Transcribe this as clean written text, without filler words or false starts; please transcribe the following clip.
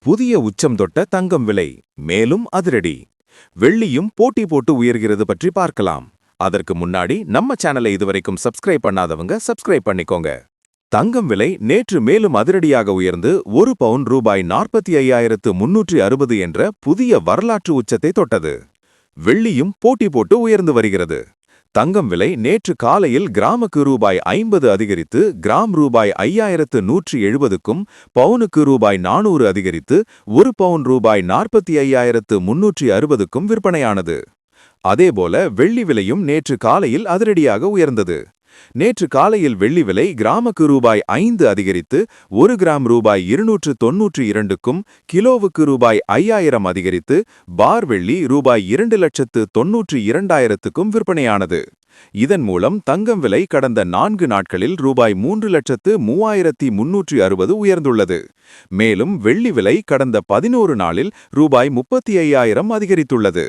புதிய உச்சம் தொட்ட தங்கம் விலை மேலும் அதிரடி. வெள்ளியும் போட்டி போட்டு உயர்கிறது பற்றி பார்க்கலாம். அதற்கு முன்னாடி நம்ம சேனலை இதுவரைக்கும் சப்ஸ்கிரைப் பண்ணாதவங்க சப்ஸ்கிரைப் பண்ணிக்கோங்க. தங்கம் விலை நேற்று மேலும் அதிரடியாக உயர்ந்து ஒரு பவுன் ரூபாய் 45,360 என்ற புதிய வரலாற்று உச்சத்தை தொட்டது. வெள்ளியும் போட்டி போட்டு உயர்ந்து வருகிறது. தங்கம் விலை நேற்று காலையில் கிராமுக்கு ரூபாய் 50 அதிகரித்து கிராம் ரூபாய் 5,170க்கும், பவுனுக்கு ரூபாய் 400 அதிகரித்து ஒரு பவுன் ரூபாய் 45,360க்கும் விற்பனையானது. அதேபோல வெள்ளி விலையும் நேற்று காலையில் அதிரடியாக உயர்ந்தது. நேற்று காலையில் வெள்ளி விலை கிராமுக்கு ரூபாய் 5 அதிகரித்து ஒரு கிராம் ரூபாய் 292க்கும், கிலோவுக்கு ரூபாய் 5,000 அதிகரித்து பார் வெள்ளி ரூபாய் 2,92,200க்கும் விற்பனையானது. இதன் மூலம் தங்கம் விலை கடந்த 4 நாட்களில் ரூபாய் 3,03,360 உயர்ந்துள்ளது. மேலும் வெள்ளி விலை கடந்த 11 நாளில் ரூபாய் 35,000 அதிகரித்துள்ளது.